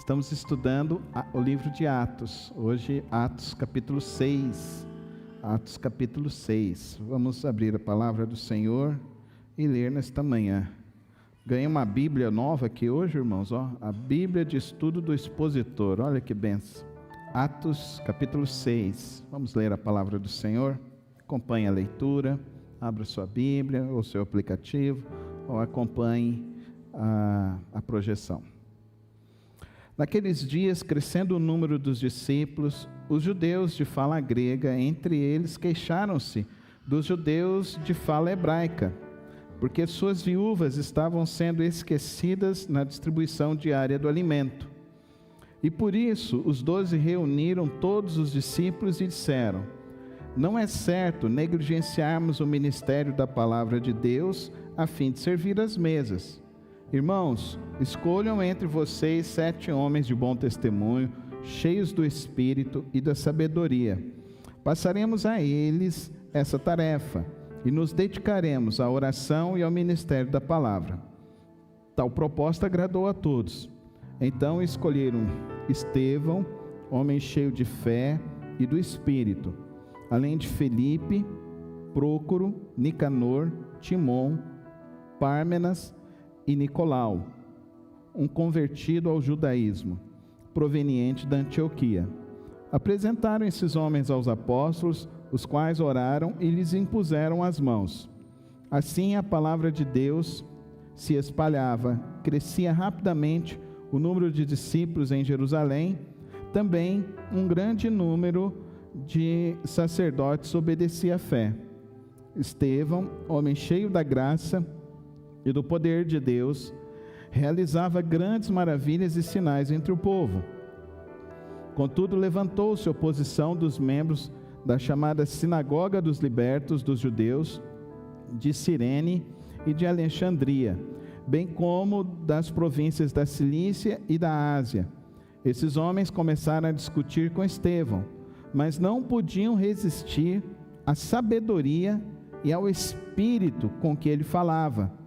Estamos estudando o livro de Atos. Hoje, Atos capítulo 6. Atos capítulo 6. Vamos abrir a palavra do Senhor e ler nesta manhã. Ganhei uma Bíblia nova aqui hoje, irmãos. A Bíblia de Estudo do Expositor. Olha que benção. Atos capítulo 6. Vamos ler a palavra do Senhor. Acompanhe a leitura. Abra sua Bíblia ou seu aplicativo, ou acompanhe a projeção. Naqueles dias, crescendo o número dos discípulos, os judeus de fala grega, entre eles, queixaram-se dos judeus de fala hebraica, porque suas viúvas estavam sendo esquecidas na distribuição diária do alimento. E por isso, os 12 reuniram todos os discípulos e disseram: não é certo negligenciarmos o ministério da palavra de Deus a fim de servir às mesas. Irmãos, escolham entre vocês 7 homens de bom testemunho, cheios do Espírito e da sabedoria. Passaremos a eles essa tarefa e nos dedicaremos à oração e ao ministério da palavra. Tal proposta agradou a todos. Então escolheram Estevão, homem cheio de fé e do Espírito, além de Felipe, Prócoro, Nicanor, Timon, Pármenas e Nicolau, um convertido ao judaísmo, proveniente da Antioquia. Apresentaram esses homens aos apóstolos, os quais oraram e lhes impuseram as mãos. Assim a palavra de Deus se espalhava, crescia rapidamente o número de discípulos em Jerusalém. Também um grande número de sacerdotes obedecia à fé. Estevão, homem cheio da graça e do poder de Deus, realizava grandes maravilhas e sinais entre o povo. Contudo, levantou-se oposição dos membros da chamada Sinagoga dos Libertos dos Judeus, de Cirene e de Alexandria, bem como das províncias da Cilícia e da Ásia. Esses homens começaram a discutir com Estevão, mas não podiam resistir à sabedoria e ao espírito com que ele falava.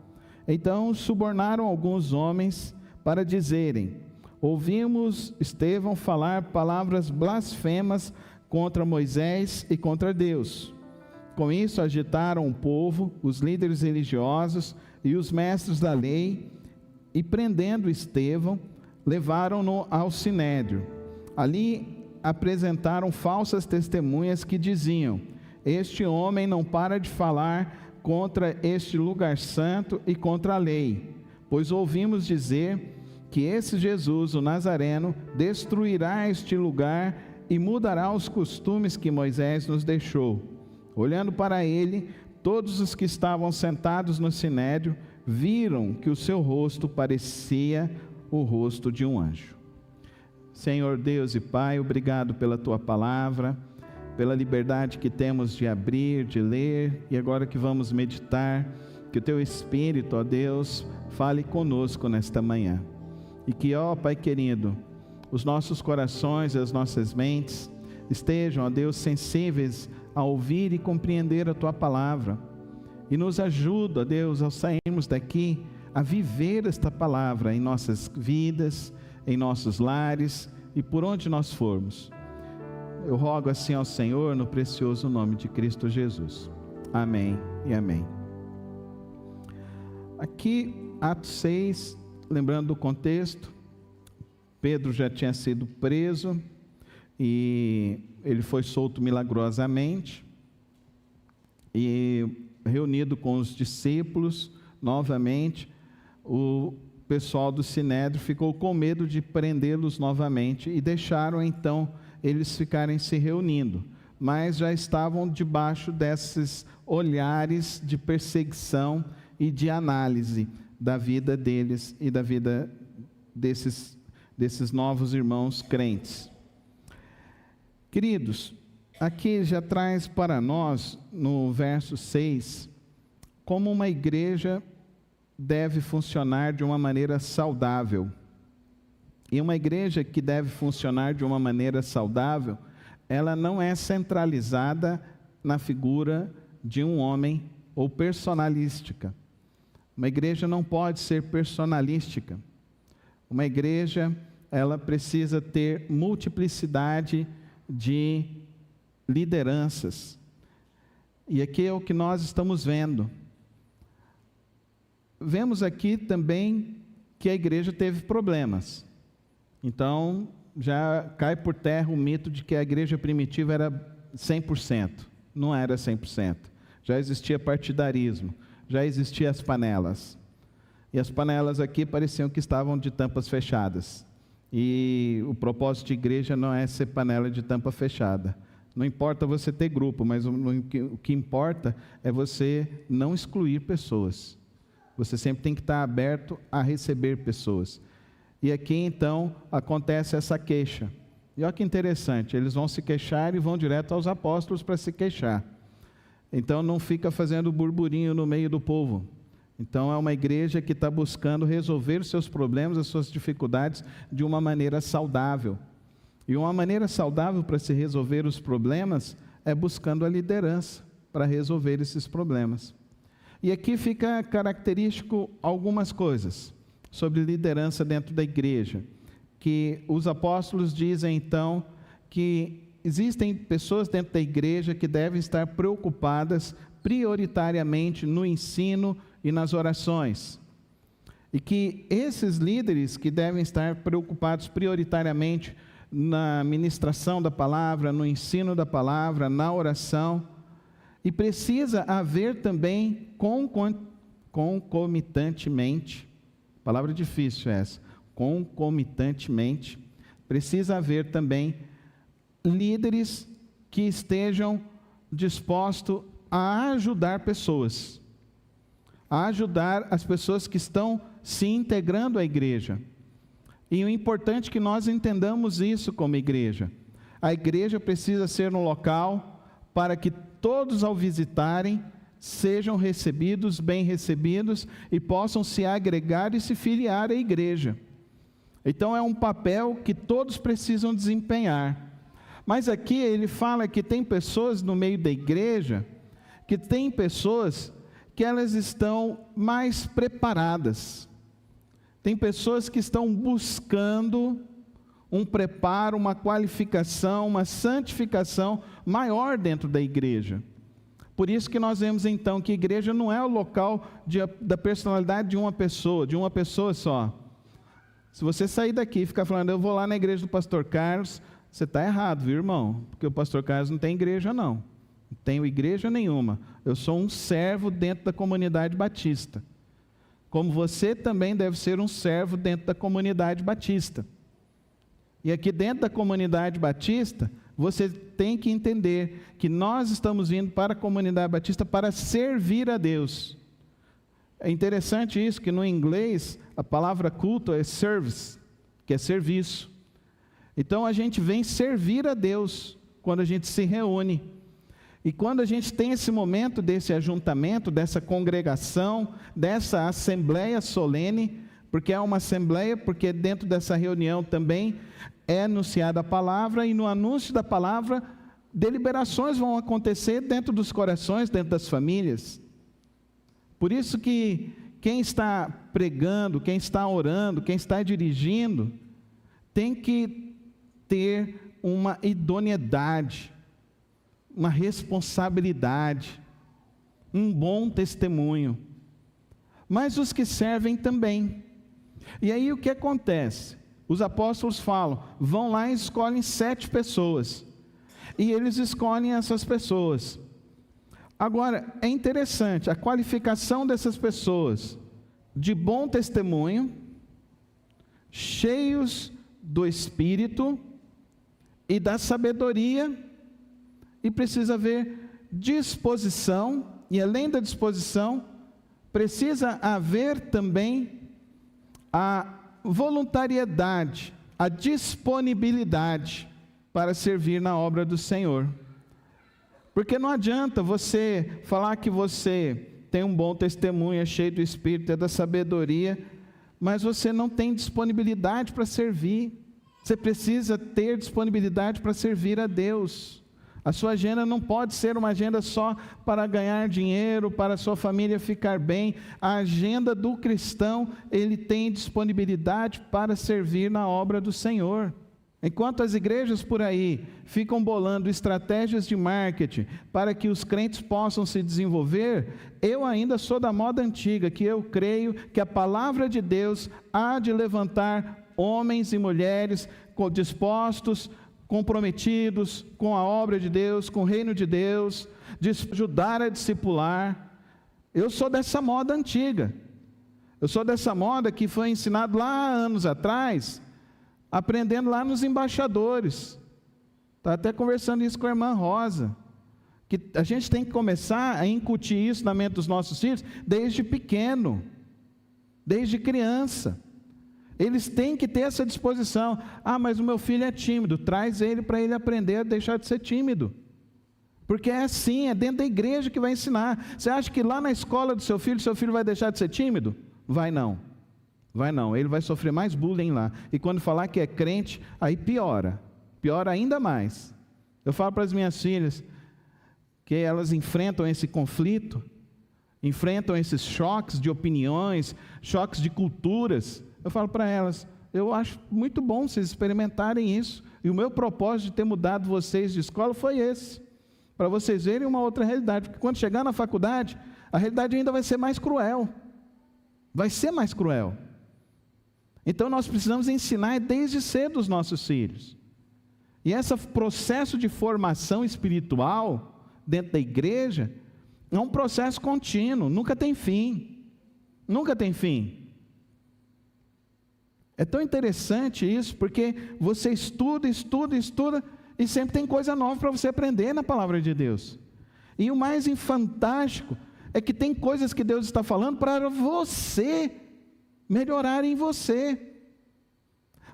Então subornaram alguns homens para dizerem: ouvimos Estevão falar palavras blasfemas contra Moisés e contra Deus. Com isso agitaram o povo, os líderes religiosos e os mestres da lei, e prendendo Estevão, levaram-no ao sinédrio. Ali apresentaram falsas testemunhas que diziam: este homem não para de falar contra este lugar santo e contra a lei, pois ouvimos dizer que esse Jesus, o Nazareno, destruirá este lugar e mudará os costumes que Moisés nos deixou. Olhando para ele, todos os que estavam sentados no sinédrio viram que o seu rosto parecia o rosto de um anjo. Senhor Deus e Pai, obrigado pela tua palavra, pela liberdade que temos de abrir, de ler, e agora que vamos meditar, que o teu Espírito, ó Deus, fale conosco nesta manhã. E que, ó Pai querido, os nossos corações e as nossas mentes estejam, ó Deus, sensíveis a ouvir e compreender a tua palavra. E nos ajuda, ó Deus, ao sairmos daqui, a viver esta palavra em nossas vidas, em nossos lares e por onde nós formos. Eu rogo assim ao Senhor, no precioso nome de Cristo Jesus. Amém e amém. Aqui, Atos 6, lembrando do contexto, Pedro já tinha sido preso e ele foi solto milagrosamente, e reunido com os discípulos, novamente, o pessoal do Sinédrio ficou com medo de prendê-los novamente e deixaram então eles ficarem se reunindo, mas já estavam debaixo desses olhares de perseguição e de análise da vida deles e da vida desses novos irmãos crentes. Queridos, aqui já traz para nós, no verso 6, como uma igreja deve funcionar de uma maneira saudável. E uma igreja que deve funcionar de uma maneira saudável, ela não é centralizada na figura de um homem ou personalística. Uma igreja não pode ser personalística. Uma igreja, ela precisa ter multiplicidade de lideranças. E aqui é o que nós estamos vendo. Vemos aqui também que a igreja teve problemas. Então, já cai por terra o mito de que a igreja primitiva era 100%. Não era 100%. Já existia partidarismo, já existiam as panelas. E as panelas aqui pareciam que estavam de tampas fechadas. E o propósito de igreja não é ser panela de tampa fechada. Não importa você ter grupo, mas o que importa é você não excluir pessoas. Você sempre tem que estar aberto a receber pessoas. E aqui então acontece essa queixa. E olha que interessante, eles vão se queixar e vão direto aos apóstolos para se queixar. Então não fica fazendo burburinho no meio do povo. Então é uma igreja que está buscando resolver os seus problemas, as suas dificuldades de uma maneira saudável. E uma maneira saudável para se resolver os problemas é buscando a liderança para resolver esses problemas. E aqui fica característico algumas coisas sobre liderança dentro da igreja, que os apóstolos dizem então que existem pessoas dentro da igreja que devem estar preocupadas prioritariamente no ensino e nas orações. E que esses líderes que devem estar preocupados prioritariamente na ministração da palavra, no ensino da palavra, na oração, e precisa haver também concomitantemente, palavra difícil essa, concomitantemente, precisa haver também líderes que estejam dispostos a ajudar pessoas, a ajudar as pessoas que estão se integrando à igreja. E o importante é que nós entendamos isso como igreja. A igreja precisa ser um local para que todos ao visitarem sejam recebidos, bem recebidos e possam se agregar e se filiar à igreja. Então é um papel que todos precisam desempenhar. Mas aqui ele fala que tem pessoas no meio da igreja, que tem pessoas que elas estão mais preparadas. Tem pessoas que estão buscando um preparo, uma qualificação, uma santificação maior dentro da igreja. Por isso que nós vemos então que a igreja não é o local da personalidade de uma pessoa só. Se você sair daqui e ficar falando, eu vou lá na igreja do pastor Carlos, você está errado, viu, irmão? Porque o pastor Carlos não tem igreja não. Não tenho igreja nenhuma. Eu sou um servo dentro da comunidade batista. Como você também deve ser um servo dentro da comunidade batista. E aqui dentro da comunidade batista, você tem que entender que nós estamos vindo para a comunidade batista para servir a Deus. É interessante isso, que no inglês a palavra culto é service, que é serviço. Então a gente vem servir a Deus quando a gente se reúne. E quando a gente tem esse momento desse ajuntamento, dessa congregação, dessa assembleia solene, porque é uma assembleia, porque dentro dessa reunião também é anunciada a palavra, e no anúncio da palavra, deliberações vão acontecer dentro dos corações, dentro das famílias. Por isso que quem está pregando, quem está orando, quem está dirigindo, tem que ter uma idoneidade, uma responsabilidade, um bom testemunho. Mas os que servem também. E aí o que acontece? Os apóstolos falam, vão lá e escolhem 7 pessoas. E eles escolhem essas pessoas. Agora, é interessante, a qualificação dessas pessoas, de bom testemunho, cheios do Espírito e da sabedoria, e precisa haver disposição, e além da disposição, precisa haver também a voluntariedade, a disponibilidade para servir na obra do Senhor. Porque não adianta você falar que você tem um bom testemunho, é cheio do Espírito, é da sabedoria, mas você não tem disponibilidade para servir. Você precisa ter disponibilidade para servir a Deus. A sua agenda não pode ser uma agenda só para ganhar dinheiro, para a sua família ficar bem. A agenda do cristão, ele tem disponibilidade para servir na obra do Senhor. Enquanto as igrejas por aí ficam bolando estratégias de marketing para que os crentes possam se desenvolver, eu ainda sou da moda antiga, que eu creio que a palavra de Deus há de levantar homens e mulheres dispostos, comprometidos com a obra de Deus, com o reino de Deus, de ajudar a discipular. Eu sou dessa moda antiga. Eu sou dessa moda que foi ensinado lá há anos atrás, aprendendo lá nos embaixadores. Está até conversando isso com a irmã Rosa, que a gente tem que começar a incutir isso na mente dos nossos filhos desde pequeno, desde criança. Eles têm que ter essa disposição. Ah, mas o meu filho é tímido. Traz ele para ele aprender a deixar de ser tímido. Porque é assim, é dentro da igreja que vai ensinar. Você acha que lá na escola do seu filho vai deixar de ser tímido? Vai não. Vai não, ele vai sofrer mais bullying lá. E quando falar que é crente, aí piora ainda mais. Eu falo para as minhas filhas que elas enfrentam esse conflito, enfrentam esses choques de opiniões, choques de culturas. Eu falo para elas, eu acho muito bom vocês experimentarem isso. E o meu propósito de ter mudado vocês de escola foi esse, para vocês verem uma outra realidade. Porque quando chegar na faculdade, a realidade ainda vai ser mais cruel. Vai ser mais cruel. Então nós precisamos ensinar desde cedo os nossos filhos. E esse processo de formação espiritual dentro da igreja é um processo contínuo, nunca tem fim. Nunca tem fim. É tão interessante isso, porque você estuda, e sempre tem coisa nova para você aprender na palavra de Deus. E o mais fantástico é que tem coisas que Deus está falando para você melhorar em você.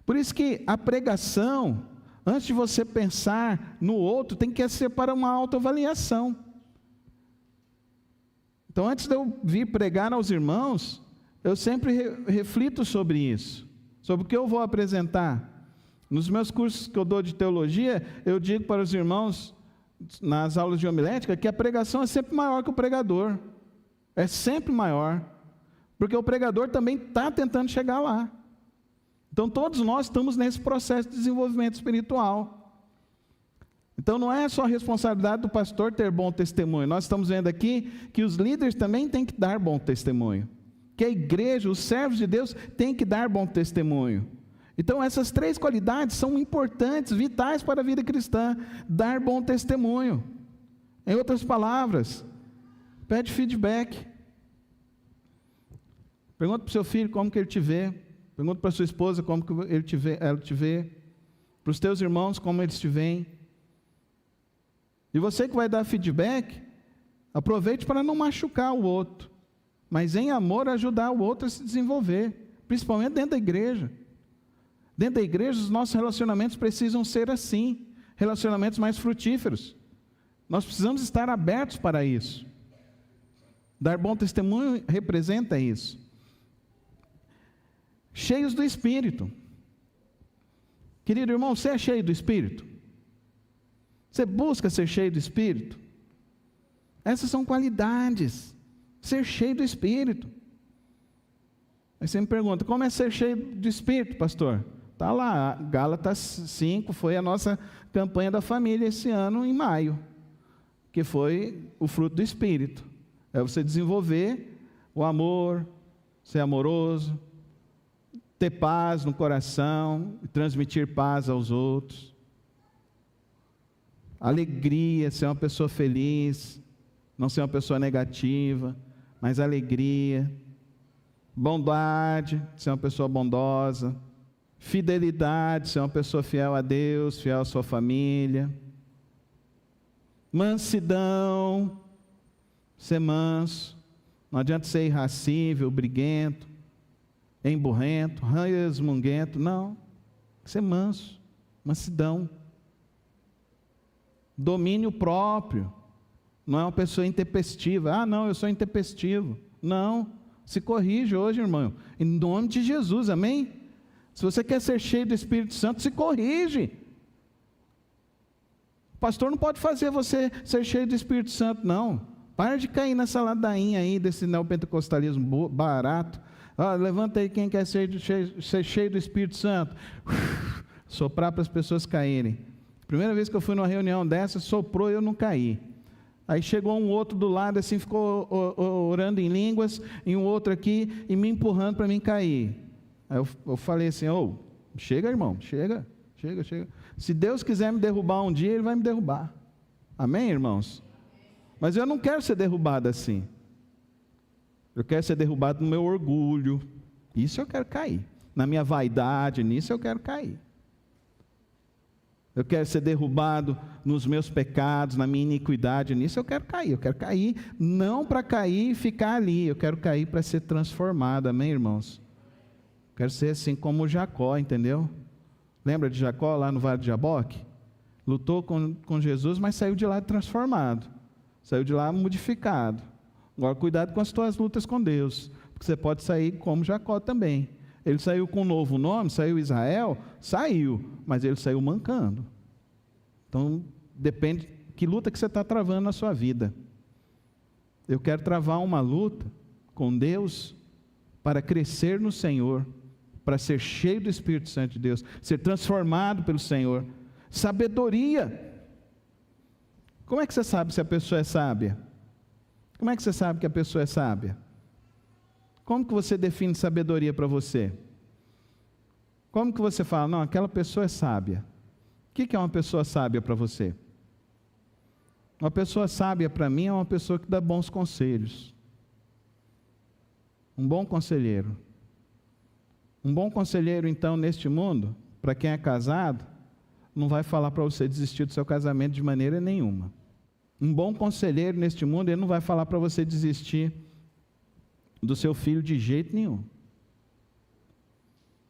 Por isso que a pregação, antes de você pensar no outro, tem que ser para uma autoavaliação. Então, antes de eu vir pregar aos irmãos, eu sempre reflito sobre isso, sobre o que eu vou apresentar. Nos meus cursos que eu dou de teologia, eu digo para os irmãos, nas aulas de homilética, que a pregação é sempre maior que o pregador. É sempre maior. Porque o pregador também está tentando chegar lá. Então todos nós estamos nesse processo de desenvolvimento espiritual. Então não é só a responsabilidade do pastor ter bom testemunho. Nós estamos vendo aqui que os líderes também têm que dar bom testemunho. Que a igreja, os servos de Deus, têm que dar bom testemunho. Então essas três qualidades são importantes, vitais para a vida cristã. Dar bom testemunho. Em outras palavras, pede feedback. Pergunta para o seu filho como que ele te vê. Pergunta para a sua esposa como que ela te vê. Para os teus irmãos como eles te veem. E você que vai dar feedback, aproveite para não machucar o outro, mas em amor ajudar o outro a se desenvolver, principalmente dentro da igreja. Dentro da igreja os nossos relacionamentos precisam ser assim, relacionamentos mais frutíferos. Nós precisamos estar abertos para isso. Dar bom testemunho representa isso. Cheios do Espírito. Querido irmão, você é cheio do Espírito? Você busca ser cheio do Espírito? Essas são qualidades. Ser cheio do Espírito. Aí você me pergunta, como é ser cheio do Espírito, pastor? Está lá, Gálatas 5 foi a nossa campanha da família esse ano, em maio. Que foi o fruto do Espírito. É você desenvolver o amor, ser amoroso, ter paz no coração, transmitir paz aos outros. Alegria, ser uma pessoa feliz, não ser uma pessoa negativa, mas alegria. Bondade, ser uma pessoa bondosa. Fidelidade, ser uma pessoa fiel a Deus, fiel à sua família. Mansidão, ser manso. Não adianta ser irracível, briguento, emburrento, resmunguento. Não, ser manso, mansidão. Domínio próprio. Não é uma pessoa intempestiva. Ah, não, eu sou intempestivo. Não, se corrige hoje, irmão, em nome de Jesus, amém? Se você quer ser cheio do Espírito Santo, se corrige. pastor não pode fazer você ser cheio do Espírito Santo, não. Para de cair nessa ladainha aí desse neopentecostalismo barato. Levanta aí quem quer ser cheio do Espírito Santo. Soprar para as pessoas caírem. Primeira vez que eu fui numa reunião dessa, soprou e eu não caí. Aí chegou um outro do lado, assim, ficou orando em línguas, e um outro aqui, e me empurrando para mim cair. Aí eu falei assim, chega, irmão, chega. Se Deus quiser me derrubar um dia, Ele vai me derrubar. Amém, irmãos? Mas eu não quero ser derrubado assim. Eu quero ser derrubado no meu orgulho. Isso eu quero cair. Na minha vaidade, nisso eu quero cair. Eu quero ser derrubado nos meus pecados, na minha iniquidade, nisso eu quero cair. Eu quero cair não para cair e ficar ali. Eu quero cair para ser transformado. Amém, irmãos? Eu quero ser assim como Jacó, entendeu? Lembra de Jacó lá no Vale de Jaboque? Lutou com Jesus, mas saiu de lá transformado. Saiu de lá modificado. Agora cuidado com as tuas lutas com Deus, porque você pode sair como Jacó também. Ele saiu com um novo nome, saiu Israel, saiu, mas ele saiu mancando. Então, depende que luta que você está travando na sua vida. Eu quero travar uma luta com Deus para crescer no Senhor, para ser cheio do Espírito Santo de Deus, ser transformado pelo Senhor. Sabedoria. Como é que você sabe se a pessoa é sábia? Como é que você sabe que a pessoa é sábia? Como que você define sabedoria para você? Como que você fala, não, aquela pessoa é sábia? O que é uma pessoa sábia para você? Uma pessoa sábia para mim é uma pessoa que dá bons conselhos. Um bom conselheiro. Um bom conselheiro, então, neste mundo, para quem é casado, não vai falar para você desistir do seu casamento de maneira nenhuma. Um bom conselheiro neste mundo, ele não vai falar para você desistir do seu filho de jeito nenhum.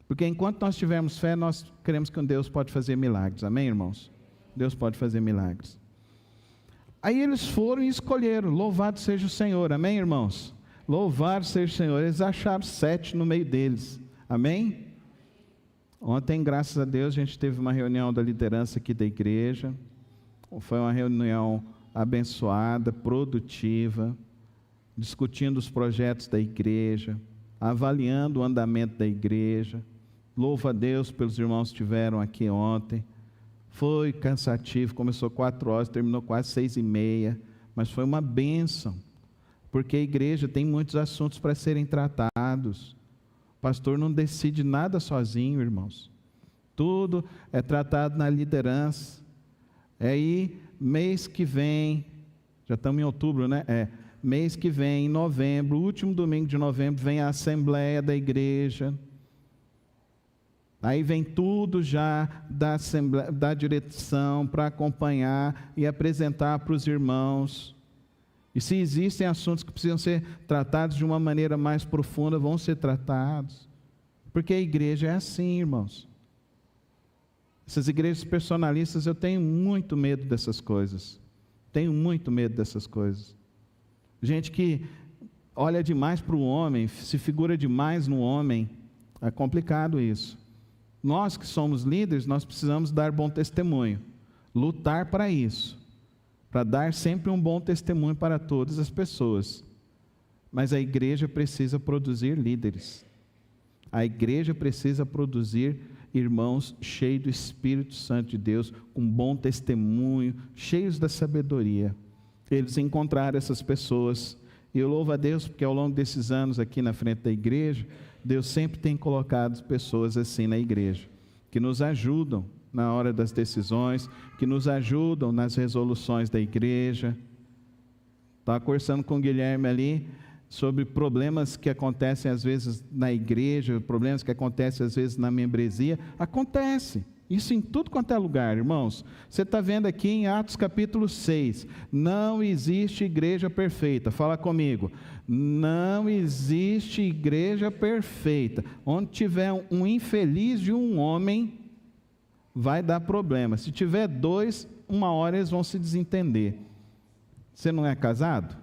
Porque enquanto nós tivermos fé, nós cremos que Deus pode fazer milagres. Amém, irmãos? Deus pode fazer milagres. Aí eles foram e escolheram, louvado seja o Senhor. Amém, irmãos? Louvado seja o Senhor. Eles acharam 7 no meio deles. Amém? Ontem, graças a Deus, a gente teve uma reunião da liderança aqui da igreja. Foi uma reunião abençoada, produtiva, discutindo os projetos da igreja, avaliando o andamento da igreja. Louvo a Deus pelos irmãos que estiveram aqui ontem. Foi cansativo, começou 4 horas, terminou quase 6h30, mas foi uma bênção, porque a igreja tem muitos assuntos para serem tratados. O pastor não decide nada sozinho, irmãos. Tudo é tratado na liderança. Aí, mês que vem, já estamos em outubro, né? Mês que vem, em novembro, último domingo de novembro, vem a assembleia da igreja. Aí vem tudo já da direção para acompanhar e apresentar para os irmãos. E se existem assuntos que precisam ser tratados de uma maneira mais profunda, vão ser tratados. Porque a igreja é assim, irmãos. Essas igrejas personalistas, eu tenho muito medo dessas coisas. Tenho muito medo dessas coisas. Gente que olha demais para o homem, se figura demais no homem. É complicado isso. Nós que somos líderes, nós precisamos dar bom testemunho. Lutar para isso. Para dar sempre um bom testemunho para todas as pessoas. Mas a igreja precisa produzir líderes. A igreja precisa produzir irmãos cheios do Espírito Santo de Deus, com bom testemunho, cheios da sabedoria. Eles encontraram essas pessoas. E eu louvo a Deus porque ao longo desses anos aqui na frente da igreja, Deus sempre tem colocado pessoas assim na igreja, que nos ajudam na hora das decisões, que nos ajudam nas resoluções da igreja. Estava conversando com o Guilherme ali sobre problemas que acontecem às vezes na igreja, problemas que acontecem às vezes na membresia. Acontece, isso em tudo quanto é lugar, irmãos. Você está vendo aqui em Atos capítulo 6, não existe igreja perfeita. Fala comigo, não existe igreja perfeita. Onde tiver um infeliz de um homem, vai dar problema. Se tiver 2, uma hora eles vão se desentender. Você não é casado?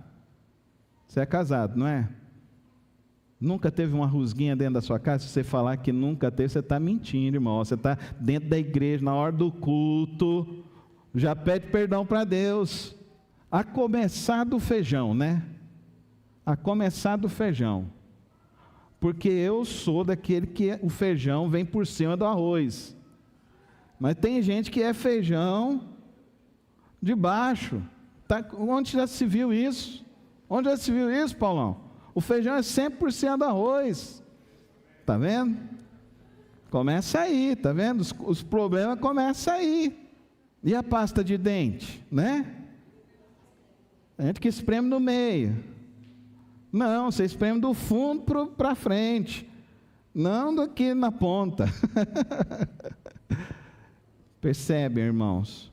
Você é casado, não é? Nunca teve uma rusguinha dentro da sua casa? Se você falar que nunca teve, você está mentindo, irmão. Você está dentro da igreja, na hora do culto, já pede perdão para Deus. A começar do feijão, né? A começar do feijão. Porque eu sou daquele que o feijão vem por cima do arroz. Mas tem gente que é feijão de baixo. Onde já se viu isso? Onde já se viu isso, Paulão? O feijão é 100% do arroz. Está vendo? Começa aí, está vendo? Os problemas começam aí. E a pasta de dente, né? A gente que espreme no meio. Não, você espreme do fundo para frente. Não daqui na ponta. Percebem, irmãos?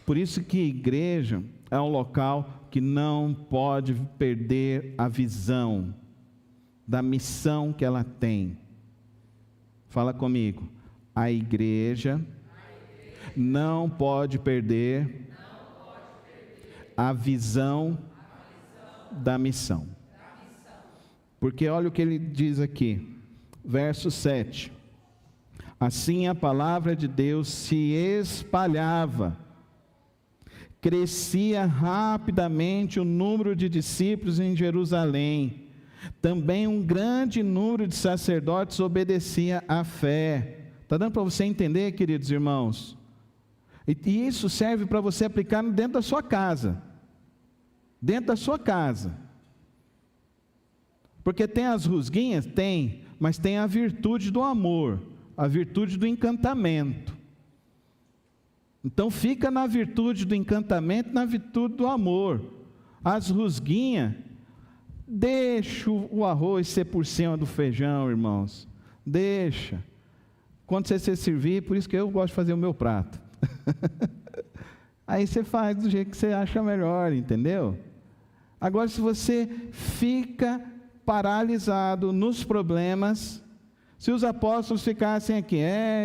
Por isso que igreja é um local que não pode perder a visão da missão que ela tem. Fala comigo. A igreja não pode perder a visão da missão. Porque olha o que ele diz aqui, verso 7. Assim a palavra de Deus se espalhava, crescia rapidamente o número de discípulos em Jerusalém. Também um grande número de sacerdotes obedecia à fé. Está dando para você entender, queridos irmãos? E isso serve para você aplicar dentro da sua casa. Dentro da sua casa. Porque tem as rusguinhas? Tem. Mas tem a virtude do amor. A virtude do encantamento. Então fica na virtude do encantamento, na virtude do amor. As rusguinhas, deixa o arroz ser por cima do feijão, irmãos. Deixa. Quando você se servir, por isso que eu gosto de fazer o meu prato. Aí você faz do jeito que você acha melhor, entendeu? Agora, se você fica paralisado nos problemas, se os apóstolos ficassem aqui,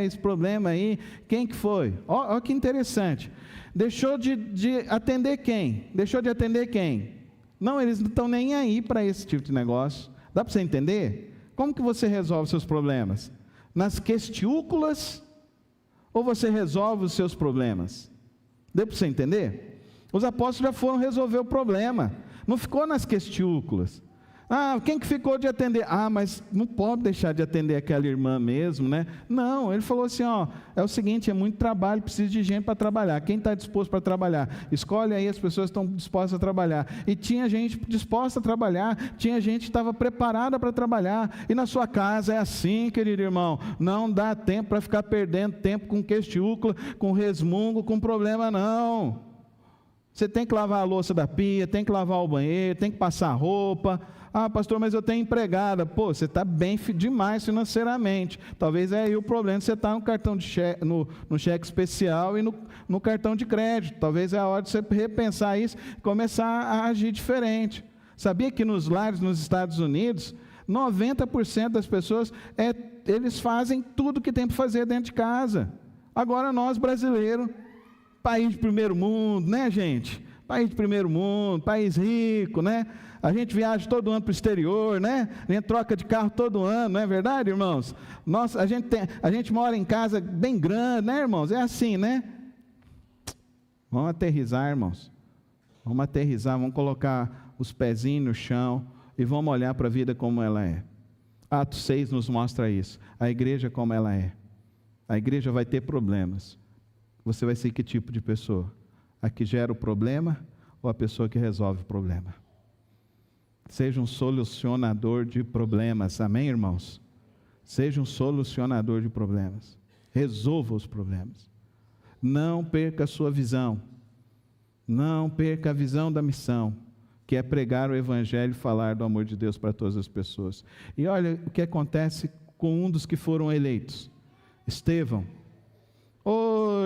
esse problema aí, quem que foi? Olha que interessante. Deixou de atender quem? Deixou de atender quem? Não, eles não estão nem aí para esse tipo de negócio. Dá para você entender? Como que você resolve seus problemas? Nas questiúnculas ou você resolve os seus problemas? Deu para você entender? Os apóstolos já foram resolver o problema. Não ficou nas questiúnculas. Quem que ficou de atender? Mas não pode deixar de atender aquela irmã mesmo, né? Não, ele falou assim, é o seguinte, é muito trabalho, precisa de gente para trabalhar. Quem está disposto para trabalhar? Escolhe aí as pessoas que estão dispostas a trabalhar. E tinha gente disposta a trabalhar, tinha gente que estava preparada para trabalhar. E na sua casa é assim, querido irmão, não dá tempo para ficar perdendo tempo com questiúnculo, com resmungo, com problema não. Você tem que lavar a louça da pia, tem que lavar o banheiro, tem que passar roupa. Pastor, mas eu tenho empregada. Você está bem demais financeiramente. Talvez é aí o problema, você está no cartão de cheque, no cheque especial e no cartão de crédito. Talvez é a hora de você repensar isso e começar a agir diferente. Sabia que nos lares nos Estados Unidos, 90% das pessoas, eles fazem tudo que tem para fazer dentro de casa. Agora nós brasileiros, país de primeiro mundo, né, gente? País de primeiro mundo, país rico, né? A gente viaja todo ano para o exterior, né? A gente troca de carro todo ano, não é verdade, irmãos? Nossa, a gente mora em casa bem grande, né, irmãos? É assim, né? Vamos aterrissar, irmãos. Vamos aterrissar, vamos colocar os pezinhos no chão e vamos olhar para a vida como ela é. Atos 6 nos mostra isso. A igreja como ela é. A igreja vai ter problemas. Você vai ser que tipo de pessoa? A que gera o problema ou a pessoa que resolve o problema? Seja um solucionador de problemas, amém, irmãos? Seja um solucionador de problemas. Resolva os problemas. Não perca a sua visão. Não perca a visão da missão, que é pregar o evangelho e falar do amor de Deus para todas as pessoas. E olha o que acontece com um dos que foram eleitos, Estevão.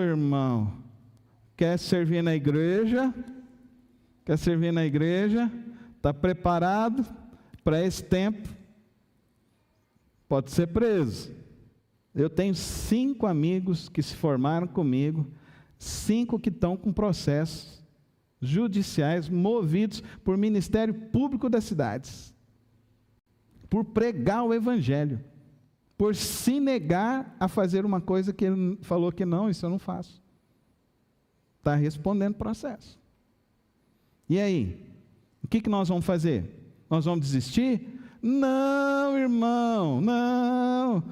Irmão, quer servir na igreja? Quer servir na igreja? Está preparado para esse tempo? Pode ser preso. Eu tenho 5 amigos que se formaram comigo, 5 que estão com processos judiciais movidos por Ministério Público das cidades, por pregar o evangelho, por se negar a fazer uma coisa que ele falou que não, isso eu não faço. está respondendo o processo. E aí? O que nós vamos fazer? Nós vamos desistir? Não, irmão, não.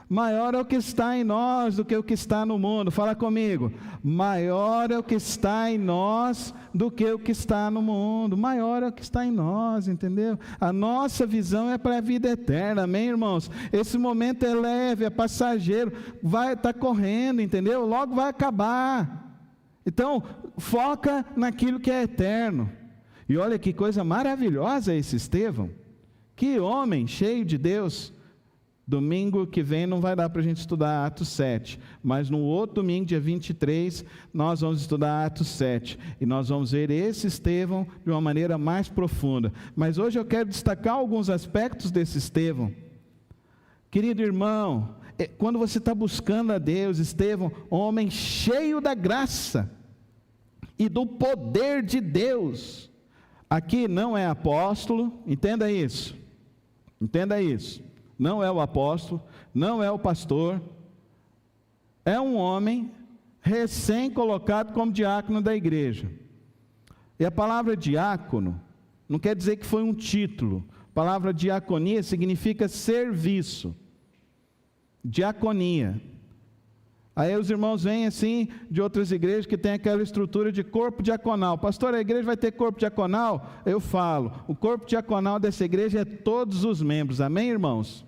Maior é o que está em nós do que o que está no mundo. Fala comigo. Maior é o que está em nós do que o que está no mundo. Maior é o que está em nós, entendeu? A nossa visão é para a vida eterna, amém, irmãos? Esse momento é leve, é passageiro, vai estar correndo, entendeu? Logo vai acabar. Então, foca naquilo que é eterno. E olha que coisa maravilhosa esse Estevão. Que homem cheio de Deus. Domingo que vem não vai dar para a gente estudar Atos 7, mas no outro domingo, dia 23, nós vamos estudar Atos 7, e nós vamos ver esse Estevão de uma maneira mais profunda. Mas hoje eu quero destacar alguns aspectos desse Estevão. Querido irmão, quando você está buscando a Deus, Estevão, homem cheio da graça e do poder de Deus, aqui não é apóstolo, entenda isso, não é o apóstolo, não é o pastor, é um homem recém-colocado como diácono da igreja. E a palavra diácono não quer dizer que foi um título. A palavra diaconia significa serviço. Diaconia. Aí os irmãos vêm assim de outras igrejas que tem aquela estrutura de corpo diaconal. Pastor, a igreja vai ter corpo diaconal? Eu falo, o corpo diaconal dessa igreja é todos os membros, amém, irmãos?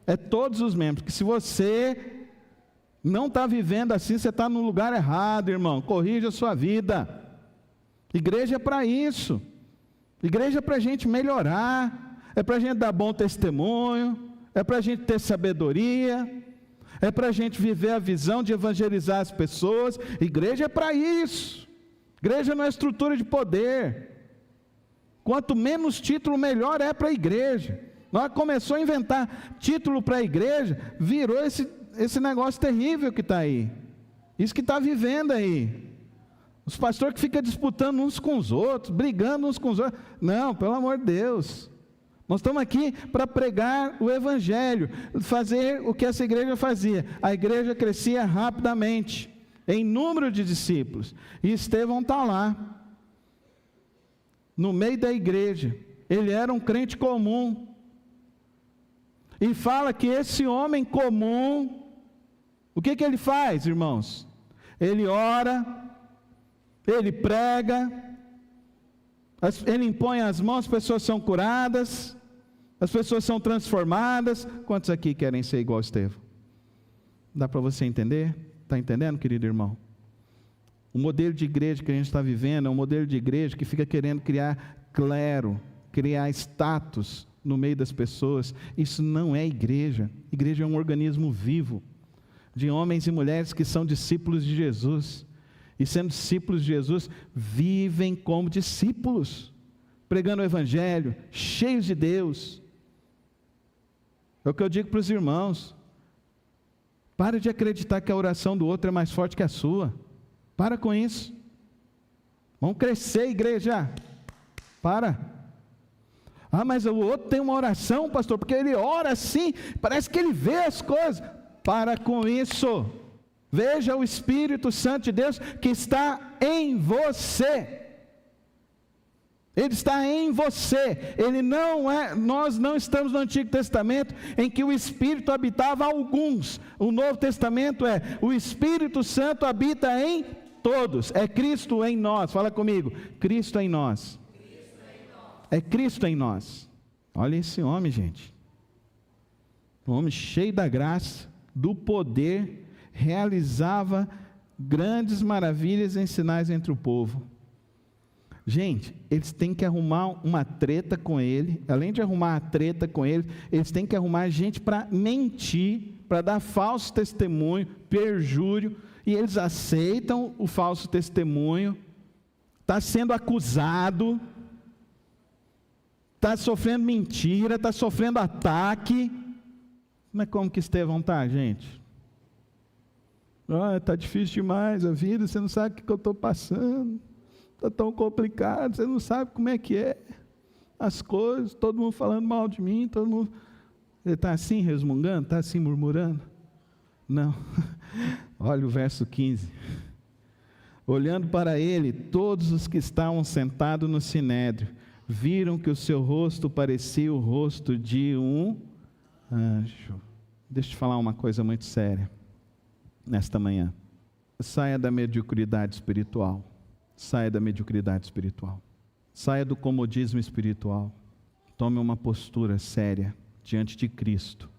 É todos os membros, que se você não está vivendo assim, você está no lugar errado, irmão. Corrija a sua vida. Igreja é para isso. Igreja é para a gente melhorar, é para a gente dar bom testemunho, é para a gente ter sabedoria, é para a gente viver a visão de evangelizar as pessoas. Igreja é para isso. Igreja não é estrutura de poder. Quanto menos título, melhor é para a igreja. Nós começou a inventar título para a igreja, virou esse negócio terrível que está aí. Isso que está vivendo aí. Os pastores que ficam disputando uns com os outros, brigando uns com os outros. Não, pelo amor de Deus. Nós estamos aqui para pregar o evangelho, fazer o que essa igreja fazia. A igreja crescia rapidamente, em número de discípulos. E Estevão está lá, no meio da igreja. Ele era um crente comum. E fala que esse homem comum, o que ele faz, irmãos? Ele ora, ele prega, ele impõe as mãos, as pessoas são curadas, as pessoas são transformadas. Quantos aqui querem ser igual a Estevão? Dá para você entender? Está entendendo, querido irmão? O modelo de igreja que a gente está vivendo é um modelo de igreja que fica querendo criar clero, criar status no meio das pessoas. Isso não é igreja. Igreja é um organismo vivo, de homens e mulheres que são discípulos de Jesus, e sendo discípulos de Jesus, vivem como discípulos, pregando o evangelho, cheios de Deus. É o que eu digo para os irmãos: para de acreditar que a oração do outro é mais forte que a sua. Para com isso. Vamos crescer, igreja. Para. Ah, mas o outro tem uma oração, pastor, porque ele ora assim, parece que ele vê as coisas. Para com isso. Veja o Espírito Santo de Deus que está em você. Ele está em você. Ele não é, nós não estamos no Antigo Testamento em que o Espírito habitava alguns. O Novo Testamento é: o Espírito Santo habita em todos. É Cristo em nós. Fala comigo. Cristo em nós. É Cristo em nós. Olha esse homem, gente. Um homem cheio da graça, do poder, realizava grandes maravilhas e sinais entre o povo. Gente, eles têm que arrumar uma treta com ele. Além de arrumar a treta com ele, eles têm que arrumar gente para mentir, para dar falso testemunho, perjúrio. E eles aceitam o falso testemunho. Está sendo acusado, está sofrendo mentira, está sofrendo ataque. Mas como que Estevão está, gente? Está difícil demais a vida, você não sabe o que eu estou passando, está tão complicado, você não sabe como é que é as coisas, todo mundo falando mal de mim, todo mundo... Ele está assim resmungando, está assim murmurando? Não. Olha o verso 15. Olhando para ele, todos os que estavam sentados no sinédrio viram que o seu rosto parecia o rosto de um anjo. Deixa eu te falar uma coisa muito séria nesta manhã. Saia da mediocridade espiritual. Saia da mediocridade espiritual. Saia do comodismo espiritual. Tome uma postura séria diante de Cristo,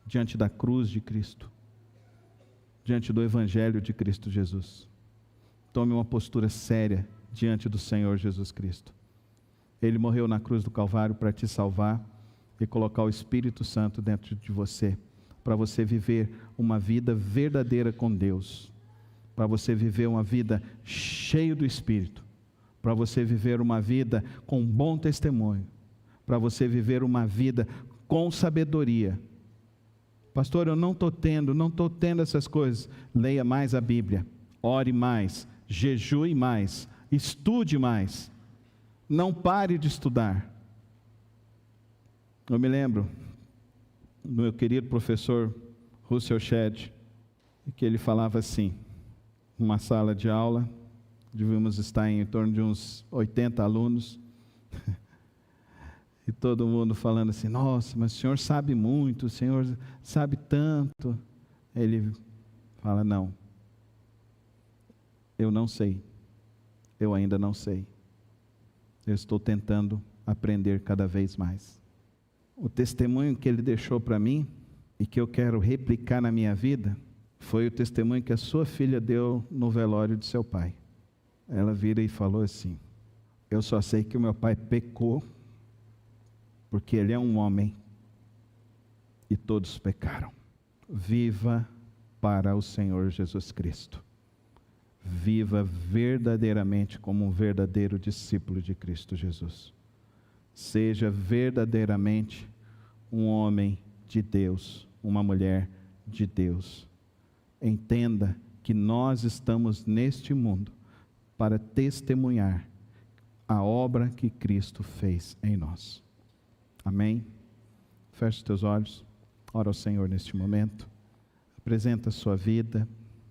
diante da cruz de Cristo, diante do Evangelho de Cristo Jesus. Tome uma postura séria diante do Senhor Jesus Cristo. Ele morreu na cruz do Calvário para te salvar e colocar o Espírito Santo dentro de você, para você viver uma vida verdadeira com Deus, para você viver uma vida cheia do Espírito, para você viver uma vida com bom testemunho, para você viver uma vida com sabedoria. Pastor, eu não estou tendo essas coisas. Leia mais a Bíblia, ore mais, jejue mais, estude mais, não pare de estudar. Eu me lembro do meu querido professor Russell Shedd, que ele falava assim, numa sala de aula, devíamos estar em torno de uns 80 alunos, e todo mundo falando assim, nossa, mas o senhor sabe muito, o senhor sabe tanto. Ele fala, não, eu não sei, eu ainda não sei, eu estou tentando aprender cada vez mais. O testemunho que ele deixou para mim, e que eu quero replicar na minha vida, foi o testemunho que a sua filha deu no velório de seu pai. Ela vira e falou assim, eu só sei que o meu pai pecou, porque ele é um homem, e todos pecaram. Viva para o Senhor Jesus Cristo. Viva verdadeiramente como um verdadeiro discípulo de Cristo Jesus. Seja verdadeiramente um homem de Deus, uma mulher de Deus. Entenda que nós estamos neste mundo para testemunhar a obra que Cristo fez em nós. Amém? Feche os teus olhos, ora ao Senhor neste momento, apresenta a sua vida,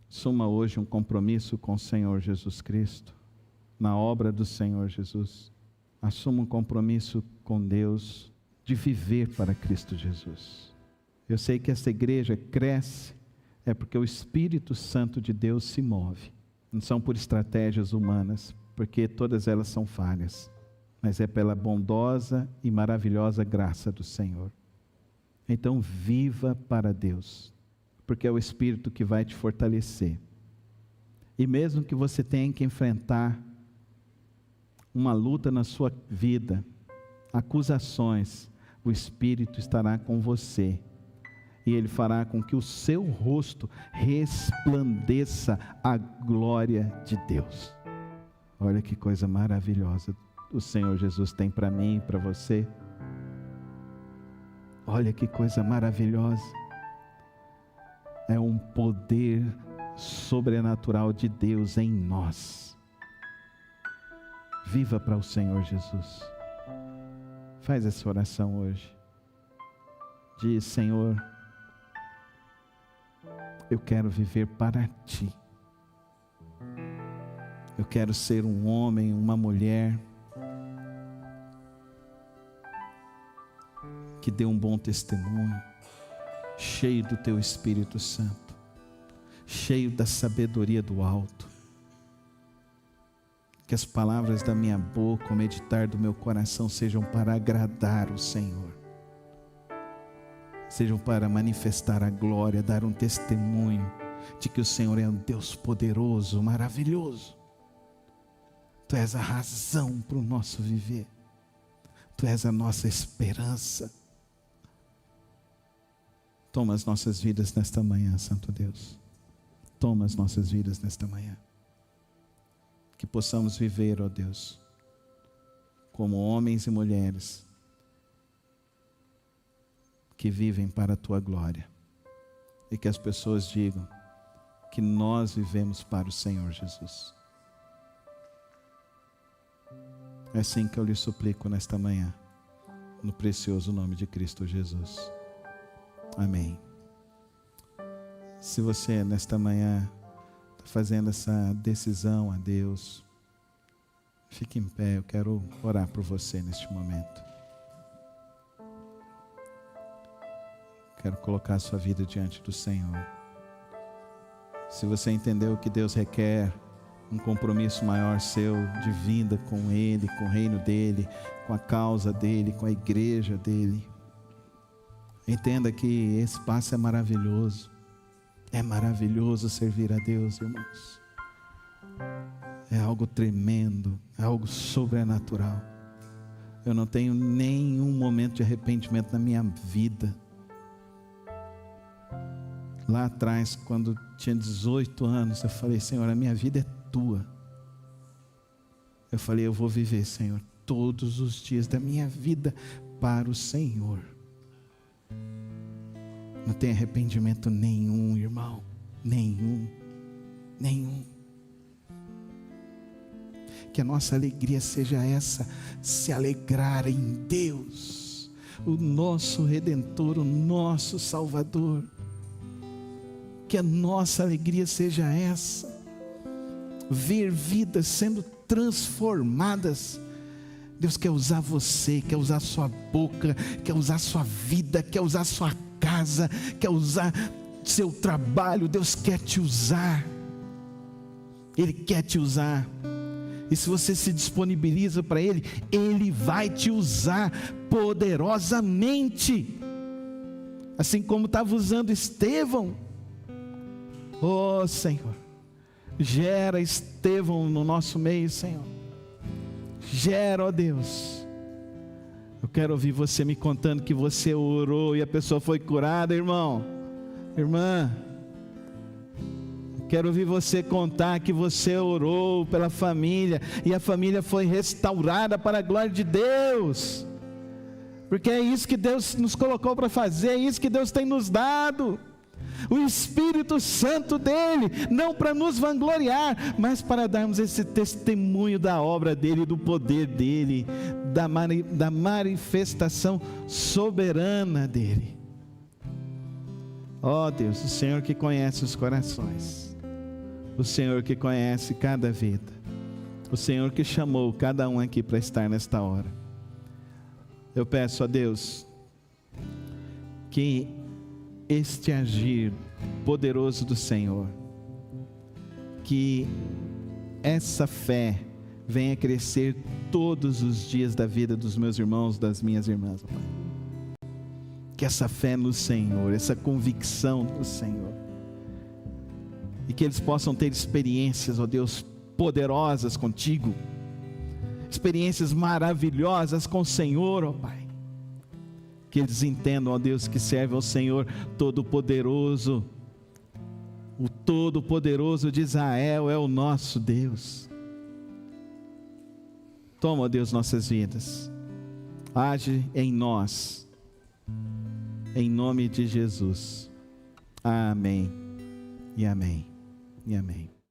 assuma hoje um compromisso com o Senhor Jesus Cristo, na obra do Senhor Jesus, assuma um compromisso com Deus, de viver para Cristo Jesus. Eu sei que essa igreja cresce, é porque o Espírito Santo de Deus se move, não são por estratégias humanas, porque todas elas são falhas, mas é pela bondosa e maravilhosa graça do Senhor. Então viva para Deus, porque é o Espírito que vai te fortalecer. E mesmo que você tenha que enfrentar uma luta na sua vida, acusações, o Espírito estará com você, e Ele fará com que o seu rosto resplandeça a glória de Deus. Olha que coisa maravilhosa o Senhor Jesus tem para mim e para você. Olha que coisa maravilhosa. É um poder sobrenatural de Deus em nós. Viva para o Senhor Jesus. Faz essa oração hoje. Diz, Senhor, eu quero viver para Ti. Eu quero ser um homem, uma mulher que dê um bom testemunho, cheio do Teu Espírito Santo, cheio da sabedoria do alto. Que as palavras da minha boca, o meditar do meu coração sejam para agradar o Senhor, sejam para manifestar a glória, dar um testemunho de que o Senhor é um Deus poderoso, maravilhoso. Tu és a razão para o nosso viver, Tu és a nossa esperança. Toma as nossas vidas nesta manhã, Santo Deus. Toma as nossas vidas nesta manhã. Que possamos viver, ó Deus, como homens e mulheres que vivem para a Tua glória. E que as pessoas digam que nós vivemos para o Senhor Jesus. É assim que eu lhe suplico nesta manhã, no precioso nome de Cristo Jesus. Amém. Se você nesta manhã está fazendo essa decisão a Deus, fique em pé, eu quero orar por você neste momento. Quero colocar a sua vida diante do Senhor. Se você entendeu que Deus requer um compromisso maior seu de vida com Ele, com o reino dEle, com a causa dEle, com a igreja dEle, entenda que esse passo é maravilhoso. É maravilhoso servir a Deus, irmãos. É algo tremendo, é algo sobrenatural. Eu não tenho nenhum momento de arrependimento na minha vida. Lá atrás, quando tinha 18 anos, eu falei: Senhor, a minha vida é tua. Eu falei: eu vou viver, Senhor, todos os dias da minha vida para o Senhor. Não tem arrependimento nenhum, irmão, nenhum. Que a nossa alegria seja essa, se alegrar em Deus, o nosso Redentor, o nosso Salvador. Que a nossa alegria seja essa, ver vidas sendo transformadas. Deus quer usar você, quer usar sua boca, quer usar sua vida, quer usar sua casa, quer usar seu trabalho. Deus quer te usar, Ele quer te usar. E se você se disponibiliza para Ele, Ele vai te usar poderosamente, assim como estava usando Estevão. Oh Senhor, gera Estevão no nosso meio, Senhor. Gera, ó Deus. Eu quero ouvir você me contando que você orou e a pessoa foi curada, irmão, irmã. Quero ouvir você contar que você orou pela família e a família foi restaurada para a glória de Deus. Porque é isso que Deus nos colocou para fazer, é isso que Deus tem nos dado. O Espírito Santo dEle, não para nos vangloriar, mas para darmos esse testemunho da obra dEle, do poder dEle, da manifestação soberana dEle. Ó Deus, o Senhor que conhece os corações, o Senhor que conhece cada vida, o Senhor que chamou cada um aqui para estar nesta hora. Eu peço a Deus que este agir poderoso do Senhor, que essa fé venha crescer todos os dias da vida dos meus irmãos, das minhas irmãs, Pai. Que essa fé no Senhor, essa convicção no Senhor, e que eles possam ter experiências, ó Deus, poderosas contigo, experiências maravilhosas com o Senhor, ó Pai. Que eles entendam, ó Deus, que serve ao Senhor Todo-Poderoso. O Todo-Poderoso de Israel é o nosso Deus. Toma, ó Deus, nossas vidas. Age em nós. Em nome de Jesus. Amém. E amém. E amém.